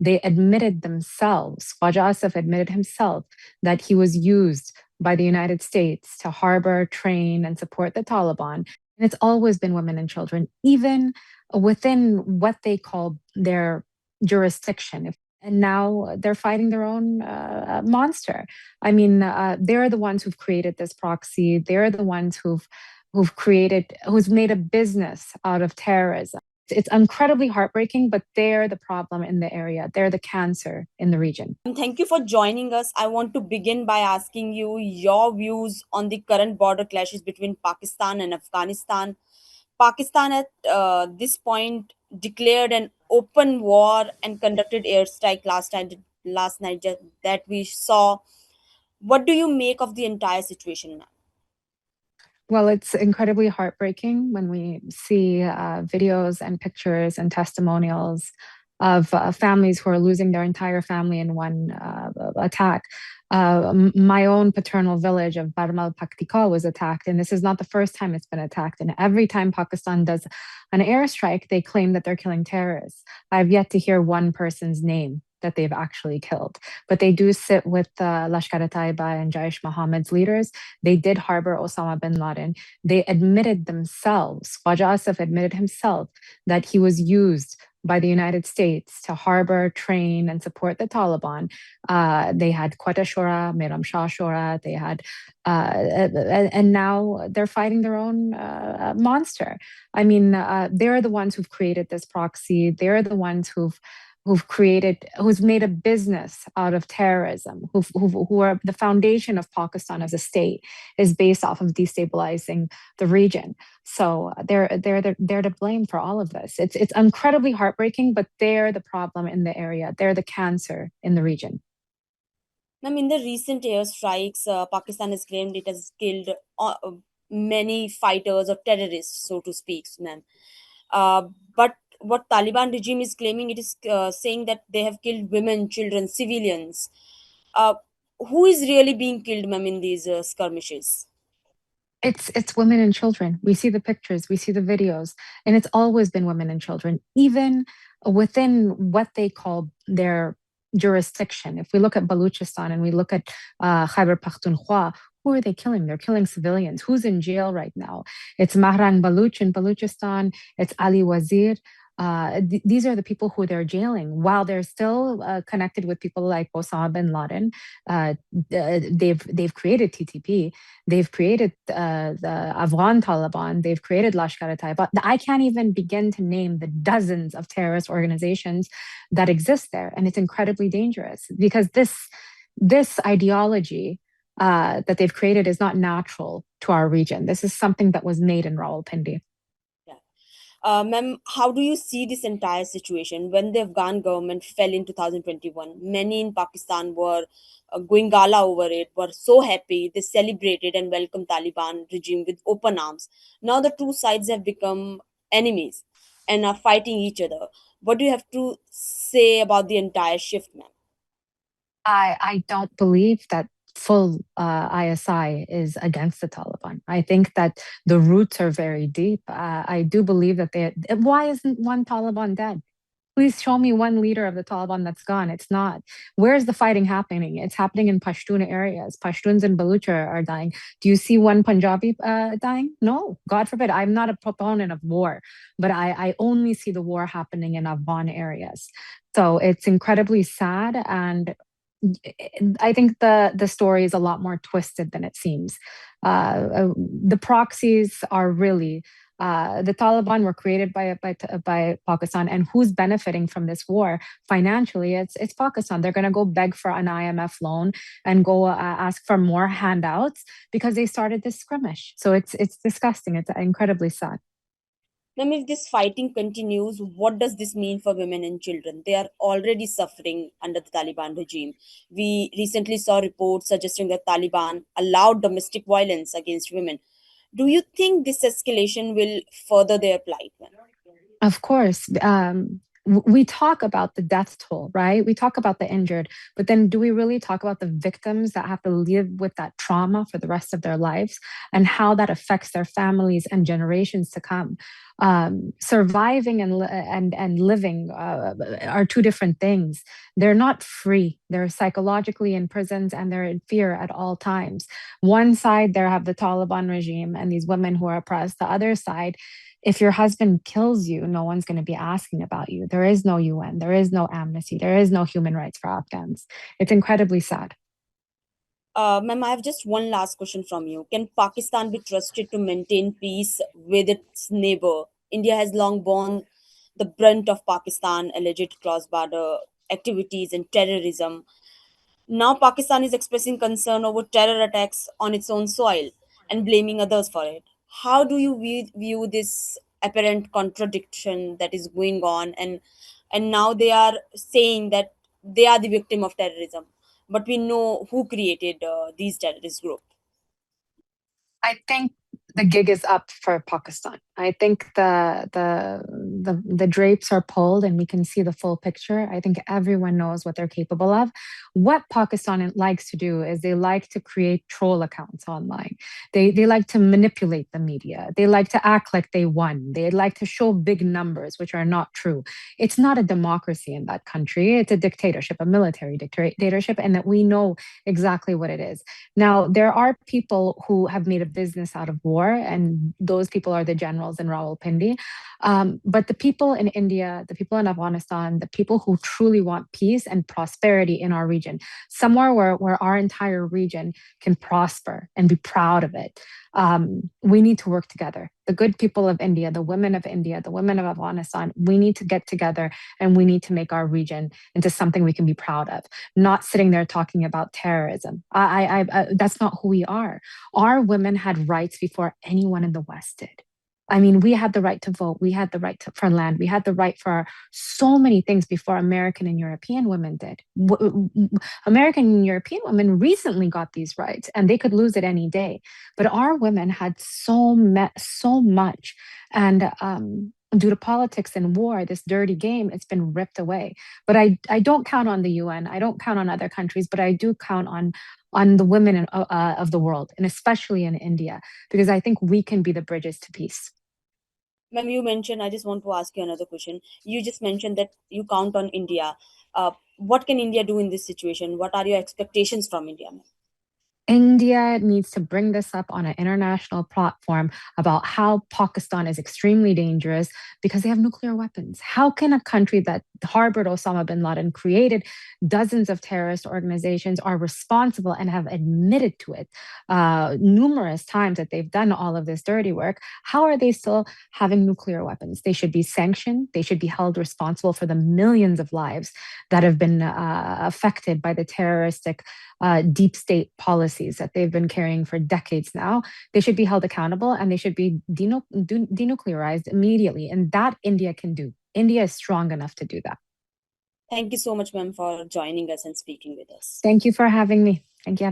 they admitted themselves, Khwaja Asif admitted himself that he was used by the United States to harbor, train, and support the Taliban. And it's always been women and children, even within what they call their jurisdiction. And now they're fighting their own monster. I mean, they're the ones who've created this proxy. They're the ones who's made a business out of terrorism. It's incredibly heartbreaking, but they're the problem in the area. They're the cancer in the region. Thank you for joining us. I want to begin by asking you your views on the current border clashes between Pakistan and Afghanistan. Pakistan at this point declared an open war and conducted airstrike last night that we saw. What do you make of the entire situation, ma'am? Well, it's incredibly heartbreaking when we see videos and pictures and testimonials of families who are losing their entire family in one attack. My own paternal village of Barmal Paktika was attacked, and this is not the first time it's been attacked. And every time Pakistan does an airstrike, they claim that they're killing terrorists. I've yet to hear one person's name that they've actually killed. But they do sit with Lashkar-e-Taiba and Jaish Mohammed's leaders. They did harbor Osama bin Laden. They admitted themselves, Khwaja Asif admitted himself that he was used by the United States to harbor, train, and support the Taliban. They had Quetta Shura, Mariam Shura, they had, and now they're fighting their own monster. I mean, they're the ones who've created this proxy. They're the ones who's made a business out of terrorism, who are the foundation of Pakistan as a state is based off of destabilizing the region. So they're to blame for all of this. It's incredibly heartbreaking, but they're the problem in the area. They're the cancer in the region. Ma'am, in the recent airstrikes, Pakistan has claimed it has killed many fighters or terrorists, so to speak, ma'am. But what Taliban regime is claiming, it is saying that they have killed women, children, civilians. Uh, who is really being killed, ma'am, in these skirmishes? It's women and children. We see the pictures, we see the videos, and it's always been women and children, even within what they call their jurisdiction. If we look at Baluchistan and we look at Khyber Pakhtunkhwa, who are they killing? They're killing civilians. Who's in jail right now? It's Mahrang Baluch in Baluchistan. It's Ali Wazir. These are the people who they're jailing while they're still connected with people like Osama bin Laden. They've created TTP. They've created the Afghan Taliban. They've created Lashkar-e-Taiba. I can't even begin to name the dozens of terrorist organizations that exist there, and it's incredibly dangerous because this ideology that they've created is not natural to our region. This is something that was made in Rawalpindi. Ma'am, how do you see this entire situation? When the Afghan government fell in 2021, many in Pakistan were going gala over it, were so happy. They celebrated and welcomed Taliban regime with open arms. Now the two sides have become enemies and are fighting each other. What do you have to say about the entire shift, ma'am? I don't believe that full ISI is against the Taliban. I think that the roots are very deep. I do believe that why isn't one Taliban dead? Please show me one leader of the Taliban that's gone. It's not. Where's the fighting happening? It's happening in Pashtun areas. Pashtuns and Baluch are dying. Do you see one Punjabi dying? No, God forbid. I'm not a proponent of war, but I only see the war happening in Afghan areas. So it's incredibly sad, and I think the story is a lot more twisted than it seems. The proxies are really the Taliban were created by Pakistan, and who's benefiting from this war financially? It's Pakistan. They're going to go beg for an IMF loan and go ask for more handouts because they started this skirmish. So it's disgusting. It's incredibly sad. Ma'am, if this fighting continues, what does this mean for women and children? They are already suffering under the Taliban regime. We recently saw reports suggesting that Taliban allowed domestic violence against women. Do you think this escalation will further their plight, ma'am? Of course. we talk about the death toll, right? We talk about the injured, but then do we really talk about the victims that have to live with that trauma for the rest of their lives and how that affects their families and generations to come? Surviving and living are two different things. They're not free. They're psychologically in prisons and they're in fear at all times. One side, there have the Taliban regime and these women who are oppressed. The other side, if your husband kills you, no one's going to be asking about you. There is no UN, there is no amnesty, there is no human rights for Afghans. It's incredibly sad. Ma'am, I have just one last question from you. Can Pakistan be trusted to maintain peace with its neighbor? India has long borne the brunt of Pakistan alleged cross-border activities and terrorism. Now, Pakistan is expressing concern over terror attacks on its own soil and blaming others for it. How do you view this apparent contradiction that is going on? And now they are saying that they are the victim of terrorism, but we know who created these terrorist groups. I think the gig is up for Pakistan. I think the drapes are pulled and we can see the full picture. I think everyone knows what they're capable of. What Pakistan likes to do is they like to create troll accounts online. They like to manipulate the media. They like to act like they won. They like to show big numbers, which are not true. It's not a democracy in that country. It's a dictatorship, a military dictatorship, and that we know exactly what it is. Now, there are people who have made a business out of war, and those people are the generals in Rawalpindi. But the people in India, the people in Afghanistan, the people who truly want peace and prosperity in our region, somewhere where our entire region can prosper and be proud of it, we need to work together. The good people of India, the women of India, the women of Afghanistan, we need to get together and we need to make our region into something we can be proud of, not sitting there talking about terrorism. That's not who we are. Our women had rights before anyone in the West did. I mean, we had the right to vote. We had the right for land. We had the right for so many things before American and European women did. American and European women recently got these rights, and they could lose it any day. But our women had so much, and due to politics and war, this dirty game, it's been ripped away. But I don't count on the UN. I don't count on other countries, but I do count on the women of the world, and especially in India, because I think we can be the bridges to peace. Ma'am, you mentioned, I just want to ask you another question. You just mentioned that you count on India. What can India do in this situation? What are your expectations from India, ma'am? India needs to bring this up on an international platform about how Pakistan is extremely dangerous because they have nuclear weapons. How can a country that harbored Osama bin Laden, created dozens of terrorist organizations, are responsible and have admitted to it numerous times that they've done all of this dirty work? How are they still having nuclear weapons? They should be sanctioned. They should be held responsible for the millions of lives that have been affected by the terroristic deep state policies that they've been carrying for decades now. They should be held accountable and they should be denuclearized immediately. And that India can do. India is strong enough to do that. Thank you so much, ma'am, for joining us and speaking with us. Thank you for having me. Thank you,